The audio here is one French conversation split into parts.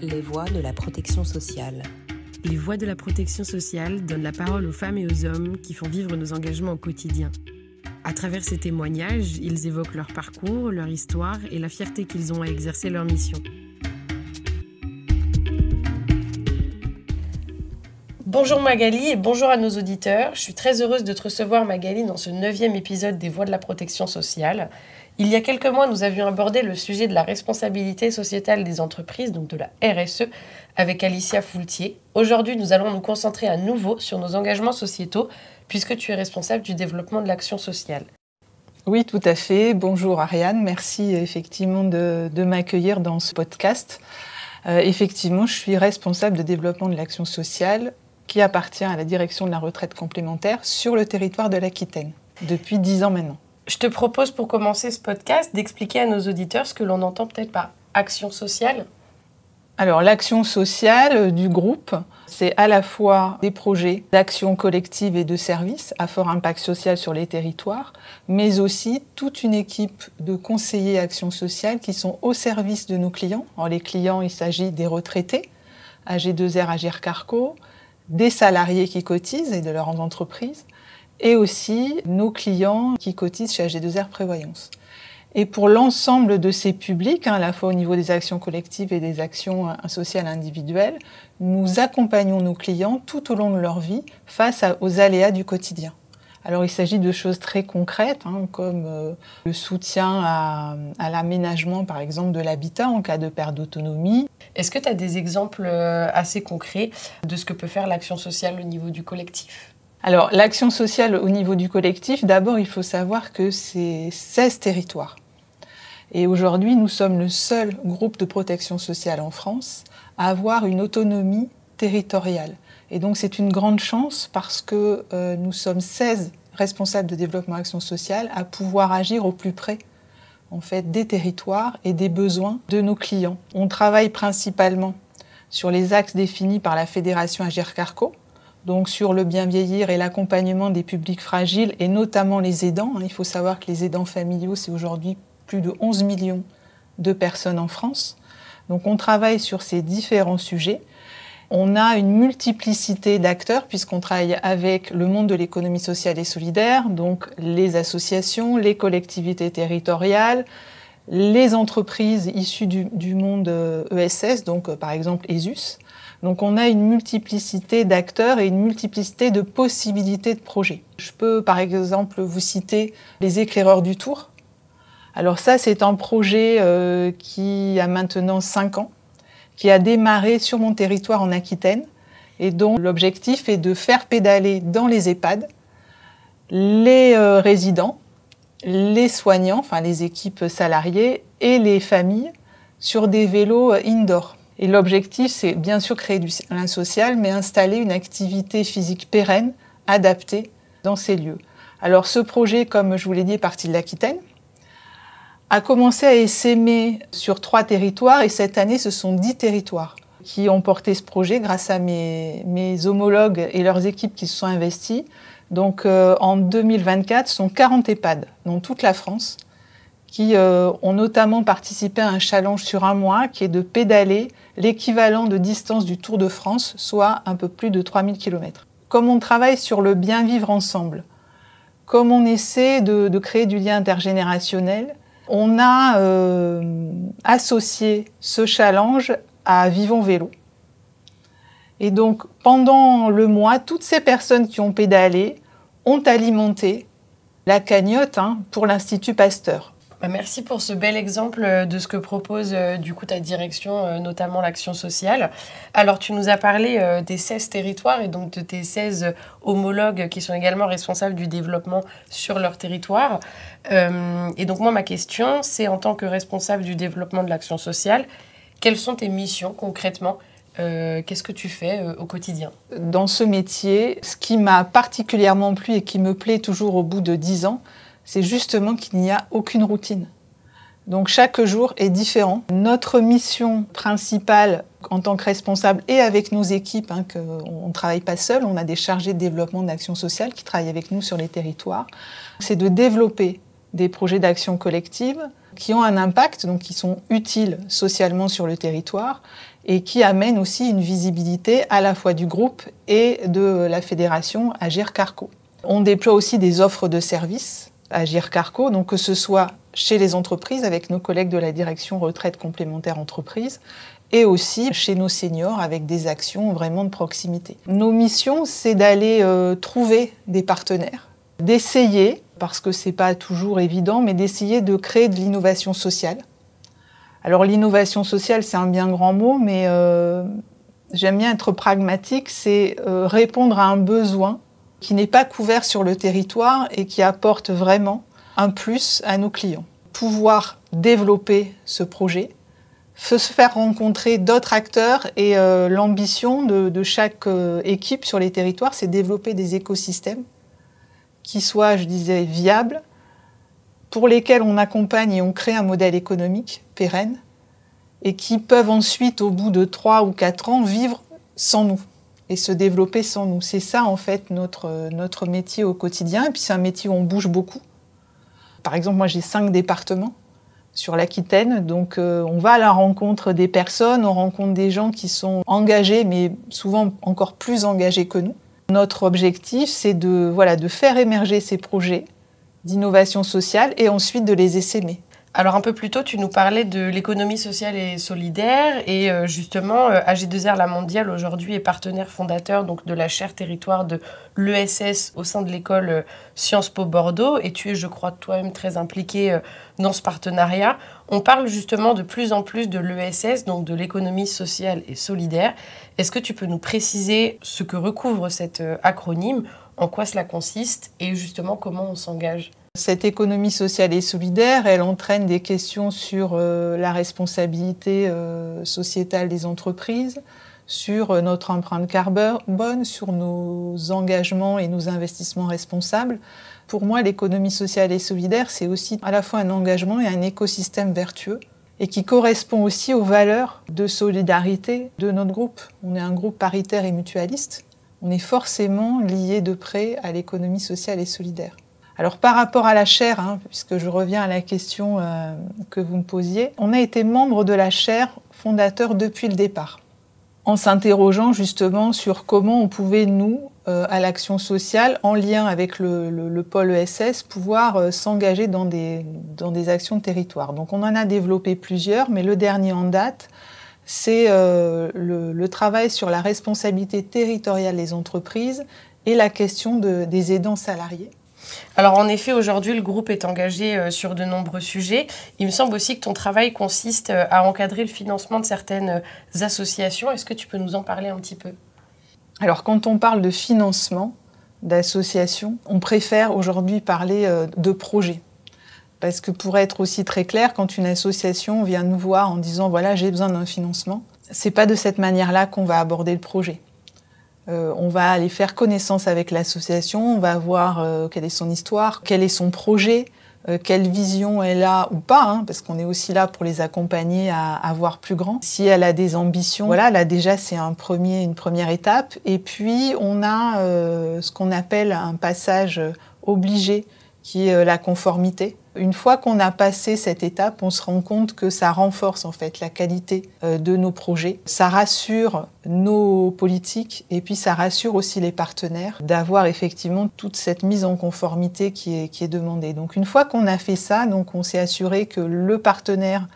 Les voix de la protection sociale. Les voix de la protection sociale donnent la parole aux femmes et aux hommes qui font vivre nos engagements au quotidien. À travers ces témoignages, ils évoquent leur parcours, leur histoire et la fierté qu'ils ont à exercer leur mission. Bonjour Magali et bonjour à nos auditeurs. Je suis très heureuse de te recevoir Magali dans ce 9e épisode des Voix de la protection sociale. Il y a quelques mois, nous avions abordé le sujet de la responsabilité sociétale des entreprises, donc de la RSE, avec Alicia Foultier. Aujourd'hui, nous allons nous concentrer à nouveau sur nos engagements sociétaux, puisque tu es responsable du développement de l'action sociale. Oui, tout à fait. Bonjour Ariane, merci effectivement de m'accueillir dans ce podcast. Effectivement, je suis responsable de développement de l'action sociale qui appartient à la direction de la retraite complémentaire sur le territoire de l'Aquitaine, depuis 10 ans maintenant. Je te propose pour commencer ce podcast d'expliquer à nos auditeurs ce que l'on entend peut-être par action sociale. Alors l'action sociale du groupe, c'est à la fois des projets d'action collective et de services à fort impact social sur les territoires, mais aussi toute une équipe de conseillers action sociale qui sont au service de nos clients. Alors les clients, il s'agit des retraités, AG2R, Agirc Arrco, des salariés qui cotisent et de leurs entreprises, et aussi nos clients qui cotisent chez AG2R Prévoyance. Et pour l'ensemble de ces publics, à la fois au niveau des actions collectives et des actions sociales individuelles, nous accompagnons nos clients tout au long de leur vie face aux aléas du quotidien. Alors il s'agit de choses très concrètes, comme le soutien à l'aménagement, par exemple, de l'habitat en cas de perte d'autonomie. Est-ce que tu as des exemples assez concrets de ce que peut faire l'action sociale au niveau du collectif ? Alors, l'action sociale au niveau du collectif, d'abord, il faut savoir que c'est 16 territoires. Et aujourd'hui, nous sommes le seul groupe de protection sociale en France à avoir une autonomie territoriale. Et donc, c'est une grande chance parce que nous sommes 16 responsables de développement action sociale à pouvoir agir au plus près, en fait, des territoires et des besoins de nos clients. On travaille principalement sur les axes définis par la Fédération Agirc Arrco, donc sur le bien vieillir et l'accompagnement des publics fragiles, et notamment les aidants. Il faut savoir que les aidants familiaux, c'est aujourd'hui plus de 11 millions de personnes en France. Donc on travaille sur ces différents sujets. On a une multiplicité d'acteurs, puisqu'on travaille avec le monde de l'économie sociale et solidaire, donc les associations, les collectivités territoriales, les entreprises issues du monde ESS, donc par exemple ESUS. Donc on a une multiplicité d'acteurs et une multiplicité de possibilités de projets. Je peux par exemple vous citer les éclaireurs du Tour. Alors ça, c'est un projet qui a maintenant 5 ans, qui a démarré sur mon territoire en Aquitaine et dont l'objectif est de faire pédaler dans les EHPAD les résidents, les soignants, enfin les équipes salariées et les familles sur des vélos indoor. Et l'objectif, c'est bien sûr créer du lien social, mais installer une activité physique pérenne, adaptée dans ces lieux. Alors ce projet, comme je vous l'ai dit, est parti de l'Aquitaine, a commencé à essaimer sur 3 territoires, et cette année, ce sont 10 territoires qui ont porté ce projet grâce à mes homologues et leurs équipes qui se sont investis. Donc en 2024, ce sont 40 EHPAD dans toute la France qui ont notamment participé à un challenge sur 1 mois qui est de pédaler l'équivalent de distance du Tour de France, soit un peu plus de 3000 km. Comme on travaille sur le bien vivre ensemble, comme on essaie de créer du lien intergénérationnel, on a associé ce challenge à Vivons Vélo. Et donc, pendant le mois, toutes ces personnes qui ont pédalé ont alimenté la cagnotte pour l'Institut Pasteur. Merci pour ce bel exemple de ce que propose du coup ta direction, notamment l'action sociale. Alors tu nous as parlé des 16 territoires et donc de tes 16 homologues qui sont également responsables du développement sur leur territoire. Et donc moi ma question c'est en tant que responsable du développement de l'action sociale, quelles sont tes missions concrètement ? Qu'est-ce que tu fais au quotidien ? Dans ce métier, ce qui m'a particulièrement plu et qui me plaît toujours au bout de 10 ans, c'est justement qu'il n'y a aucune routine. Donc chaque jour est différent. Notre mission principale en tant que responsable et avec nos équipes, on ne travaille pas seul, on a des chargés de développement d'action sociale qui travaillent avec nous sur les territoires, c'est de développer des projets d'action collective qui ont un impact, donc qui sont utiles socialement sur le territoire et qui amènent aussi une visibilité à la fois du groupe et de la fédération Agir Carco. On déploie aussi des offres de services Agir Carco, donc que ce soit chez les entreprises avec nos collègues de la direction retraite complémentaire entreprise et aussi chez nos seniors avec des actions vraiment de proximité. Nos missions, c'est d'aller trouver des partenaires, d'essayer, parce que c'est pas toujours évident, mais d'essayer de créer de l'innovation sociale. Alors l'innovation sociale, c'est un bien grand mot, mais j'aime bien être pragmatique, c'est répondre à un besoin qui n'est pas couvert sur le territoire et qui apporte vraiment un plus à nos clients. Pouvoir développer ce projet, se faire rencontrer d'autres acteurs et l'ambition de chaque équipe sur les territoires, c'est développer des écosystèmes qui soient, je disais, viables, pour lesquels on accompagne et on crée un modèle économique pérenne et qui peuvent ensuite, au bout de 3 ou 4 ans, vivre sans nous et se développer sans nous. C'est ça, en fait, notre métier au quotidien. Et puis, c'est un métier où on bouge beaucoup. Par exemple, moi, j'ai 5 départements sur l'Aquitaine. Donc, on va à la rencontre des personnes, on rencontre des gens qui sont engagés, mais souvent encore plus engagés que nous. Notre objectif, c'est de faire émerger ces projets d'innovation sociale et ensuite de les essaimer. Alors un peu plus tôt, tu nous parlais de l'économie sociale et solidaire et justement AG2R La Mondiale aujourd'hui est partenaire fondateur donc de la chaire territoire de l'ESS au sein de l'école Sciences Po Bordeaux et tu es, je crois, toi-même très impliqué dans ce partenariat. On parle justement de plus en plus de l'ESS, donc de l'économie sociale et solidaire. Est-ce que tu peux nous préciser ce que recouvre cet acronyme, en quoi cela consiste et justement comment on s'engage ? Cette économie sociale et solidaire, elle entraîne des questions sur la responsabilité sociétale des entreprises, sur notre empreinte carbone, sur nos engagements et nos investissements responsables. Pour moi, l'économie sociale et solidaire, c'est aussi à la fois un engagement et un écosystème vertueux et qui correspond aussi aux valeurs de solidarité de notre groupe. On est un groupe paritaire et mutualiste. On est forcément lié de près à l'économie sociale et solidaire. Alors par rapport à la chaire, puisque je reviens à la question que vous me posiez, on a été membre de la chaire fondateur depuis le départ, en s'interrogeant justement sur comment on pouvait, nous, à l'action sociale, en lien avec le pôle ESS, pouvoir s'engager dans des actions de territoire. Donc on en a développé plusieurs, mais le dernier en date, c'est le travail sur la responsabilité territoriale des entreprises et la question des aidants salariés. Alors en effet, aujourd'hui, le groupe est engagé sur de nombreux sujets. Il me semble aussi que ton travail consiste à encadrer le financement de certaines associations. Est-ce que tu peux nous en parler un petit peu ? Alors quand on parle de financement d'associations, on préfère aujourd'hui parler de projets. Parce que pour être aussi très clair, quand une association vient nous voir en disant « voilà, j'ai besoin d'un financement », c'est pas de cette manière-là qu'on va aborder le projet. On va aller faire connaissance avec l'association, on va voir quelle est son histoire, quel est son projet, quelle vision elle a ou pas, parce qu'on est aussi là pour les accompagner à voir plus grand. Si elle a des ambitions, voilà, là déjà c'est une première étape. Et puis on a ce qu'on appelle un passage obligé, qui est la conformité. Une fois qu'on a passé cette étape, on se rend compte que ça renforce en fait la qualité de nos projets. Ça rassure nos politiques et puis ça rassure aussi les partenaires d'avoir effectivement toute cette mise en conformité qui est demandée. Donc une fois qu'on a fait ça, donc on s'est assuré que le partenaire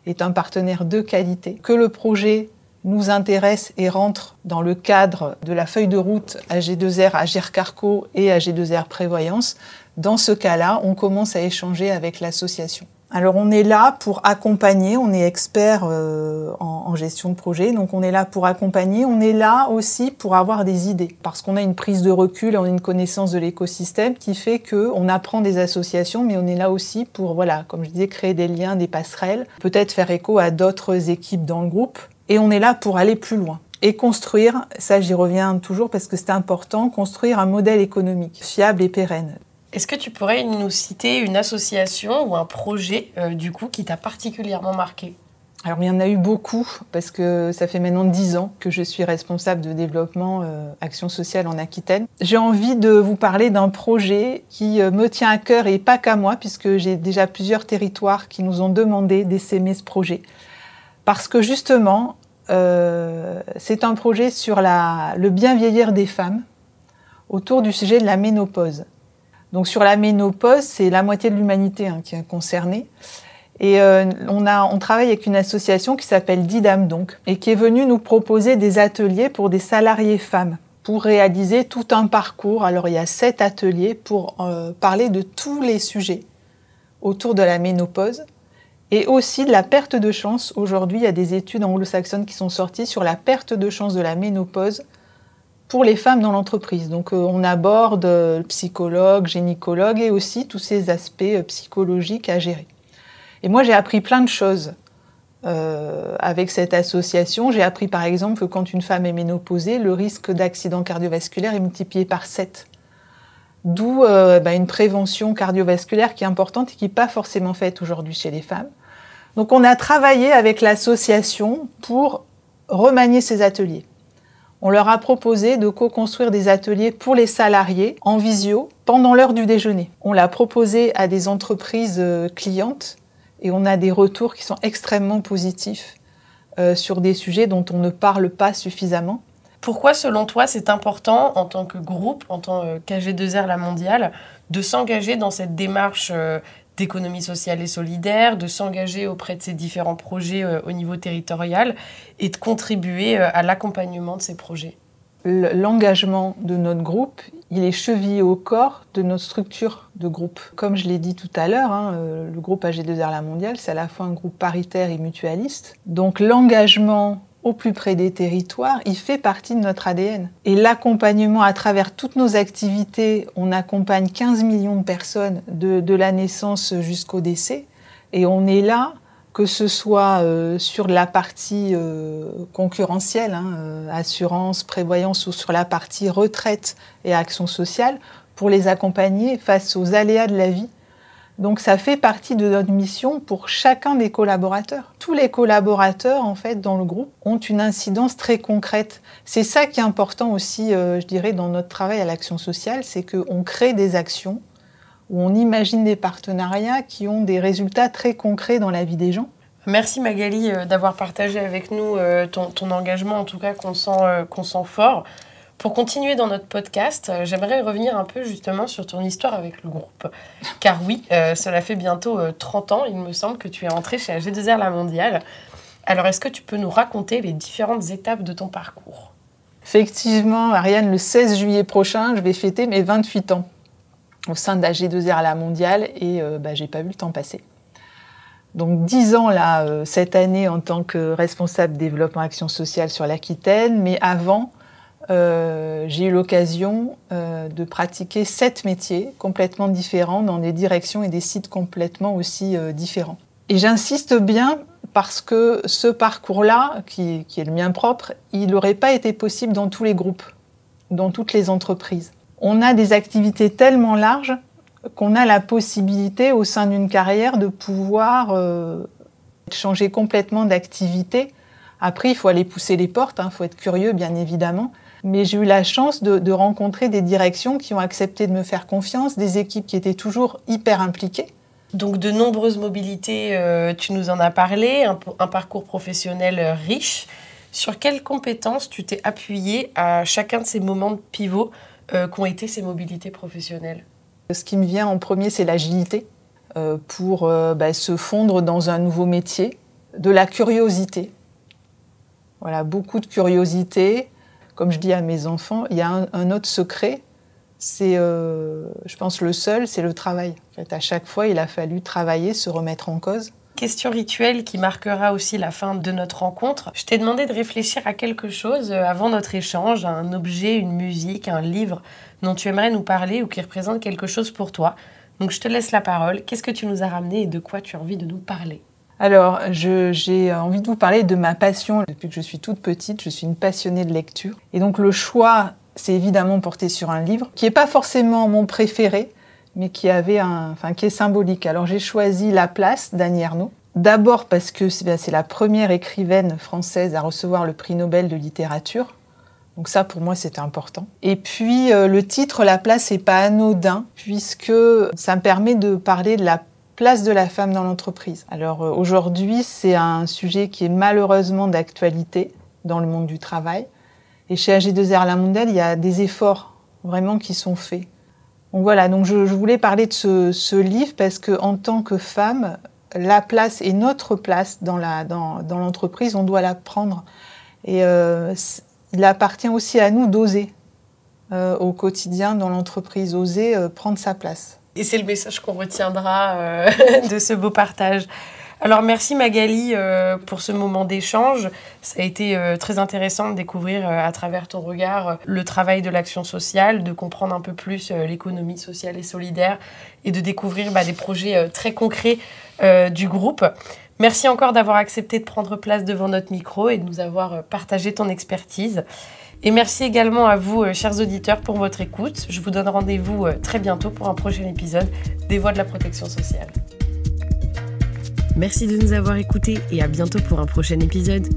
est un partenaire de qualité, que le projet nous intéresse et rentre dans le cadre de la feuille de route AG2R, Agir Carco et AG2R Prévoyance. Dans ce cas-là, on commence à échanger avec l'association. Alors on est là pour accompagner, on est expert en gestion de projet, donc on est là pour accompagner, on est là aussi pour avoir des idées, parce qu'on a une prise de recul, on a une connaissance de l'écosystème qui fait qu'on apprend des associations, mais on est là aussi pour, voilà, comme je disais, créer des liens, des passerelles, peut-être faire écho à d'autres équipes dans le groupe, et on est là pour aller plus loin. Et construire, ça j'y reviens toujours parce que c'est important, construire un modèle économique fiable et pérenne. Est-ce que tu pourrais nous citer une association ou un projet du coup qui t'a particulièrement marqué ? Alors il y en a eu beaucoup, parce que ça fait maintenant 10 ans que je suis responsable de développement Action sociale en Aquitaine. J'ai envie de vous parler d'un projet qui me tient à cœur et pas qu'à moi, puisque j'ai déjà plusieurs territoires qui nous ont demandé d'essaimer ce projet. Parce que justement, c'est un projet sur le bien vieillir des femmes, autour du sujet de la ménopause. Donc sur la ménopause, c'est la moitié de l'humanité qui est concernée. Et on travaille avec une association qui s'appelle Didam donc, et qui est venue nous proposer des ateliers pour des salariés femmes, pour réaliser tout un parcours. Alors il y a 7 ateliers pour parler de tous les sujets autour de la ménopause, et aussi de la perte de chance. Aujourd'hui, il y a des études anglo-saxonnes qui sont sorties sur la perte de chance de la ménopause pour les femmes dans l'entreprise. Donc on aborde psychologue, gynécologue et aussi tous ces aspects psychologiques à gérer. Et moi, j'ai appris plein de choses avec cette association. J'ai appris par exemple que quand une femme est ménopausée, le risque d'accident cardiovasculaire est multiplié par 7. D'où une prévention cardiovasculaire qui est importante et qui n'est pas forcément faite aujourd'hui chez les femmes. Donc on a travaillé avec l'association pour remanier ces ateliers. On leur a proposé de co-construire des ateliers pour les salariés en visio pendant l'heure du déjeuner. On l'a proposé à des entreprises clientes et on a des retours qui sont extrêmement positifs sur des sujets dont on ne parle pas suffisamment. Pourquoi, selon toi, c'est important, en tant que groupe, en tant qu'AG2R La Mondiale, de s'engager dans cette démarche d'économie sociale et solidaire, de s'engager auprès de ces différents projets au niveau territorial et de contribuer à l'accompagnement de ces projets? L'engagement de notre groupe, il est chevillé au corps de notre structure de groupe. Comme je l'ai dit tout à l'heure, le groupe AG2R La Mondiale, c'est à la fois un groupe paritaire et mutualiste. Donc l'engagement au plus près des territoires, il fait partie de notre ADN. Et l'accompagnement à travers toutes nos activités, on accompagne 15 millions de personnes de la naissance jusqu'au décès. Et on est là, que ce soit sur la partie concurrentielle, assurance, prévoyance, ou sur la partie retraite et action sociale, pour les accompagner face aux aléas de la vie. Donc ça fait partie de notre mission pour chacun des collaborateurs. Tous les collaborateurs, en fait, dans le groupe, ont une incidence très concrète. C'est ça qui est important aussi, je dirais, dans notre travail à l'action sociale, c'est qu'on crée des actions où on imagine des partenariats qui ont des résultats très concrets dans la vie des gens. Merci Magali d'avoir partagé avec nous ton engagement, en tout cas qu'on sent fort. Pour continuer dans notre podcast, j'aimerais revenir un peu justement sur ton histoire avec le groupe. Car oui, cela fait bientôt 30 ans, il me semble, que tu es entrée chez AG2R La Mondiale. Alors est-ce que tu peux nous raconter les différentes étapes de ton parcours? Effectivement, Ariane, le 16 juillet prochain, je vais fêter mes 28 ans au sein d'AG2R La Mondiale et j'ai pas vu le temps passer. Donc 10 ans là, cette année en tant que responsable développement action sociale sur l'Aquitaine, mais avant, j'ai eu l'occasion de pratiquer 7 métiers complètement différents dans des directions et des sites complètement aussi différents. Et j'insiste bien parce que ce parcours-là, qui est le mien propre, il n'aurait pas été possible dans tous les groupes, dans toutes les entreprises. On a des activités tellement larges qu'on a la possibilité au sein d'une carrière de pouvoir changer complètement d'activité. Après, il faut aller pousser les portes, il faut être curieux bien évidemment. Mais j'ai eu la chance de rencontrer des directions qui ont accepté de me faire confiance, des équipes qui étaient toujours hyper impliquées. Donc de nombreuses mobilités, tu nous en as parlé, un parcours professionnel riche. Sur quelles compétences tu t'es appuyée à chacun de ces moments de pivot qu'ont été ces mobilités professionnelles? Ce qui me vient en premier, c'est l'agilité pour se fondre dans un nouveau métier, de la curiosité. Voilà, beaucoup de curiosité. Comme je dis à mes enfants, il y a un autre secret, c'est, je pense, le seul, c'est le travail. En fait, à chaque fois, il a fallu travailler, se remettre en cause. Question rituelle qui marquera aussi la fin de notre rencontre. Je t'ai demandé de réfléchir à quelque chose avant notre échange, à un objet, une musique, un livre dont tu aimerais nous parler ou qui représente quelque chose pour toi. Donc je te laisse la parole. Qu'est-ce que tu nous as ramené et de quoi tu as envie de nous parler? Alors, j'ai envie de vous parler de ma passion. Depuis que je suis toute petite, je suis une passionnée de lecture. Et donc le choix, c'est évidemment porté sur un livre qui n'est pas forcément mon préféré, mais qui est symbolique. Alors j'ai choisi La Place d'Annie Ernaux. D'abord parce que c'est la première écrivaine française à recevoir le prix Nobel de littérature. Donc ça, pour moi, c'était important. Et puis, le titre « La place » n'est pas anodin, puisque ça me permet de parler de la place de la femme dans l'entreprise. Alors aujourd'hui, c'est un sujet qui est malheureusement d'actualité dans le monde du travail. Et chez AG2R La Mondiale, il y a des efforts vraiment qui sont faits. Donc voilà, donc je voulais parler de ce livre parce qu'en tant que femme, la place et notre place dans l'entreprise, on doit la prendre. Et il appartient aussi à nous d'oser au quotidien dans l'entreprise, oser prendre sa place. Et c'est le message qu'on retiendra de ce beau partage. Alors merci Magali pour ce moment d'échange. Ça a été très intéressant de découvrir à travers ton regard le travail de l'action sociale, de comprendre un peu plus l'économie sociale et solidaire et de découvrir des projets très concrets du groupe. Merci encore d'avoir accepté de prendre place devant notre micro et de nous avoir partagé ton expertise. Et merci également à vous, chers auditeurs, pour votre écoute. Je vous donne rendez-vous très bientôt pour un prochain épisode des Voix de la protection sociale. Merci de nous avoir écoutés et à bientôt pour un prochain épisode.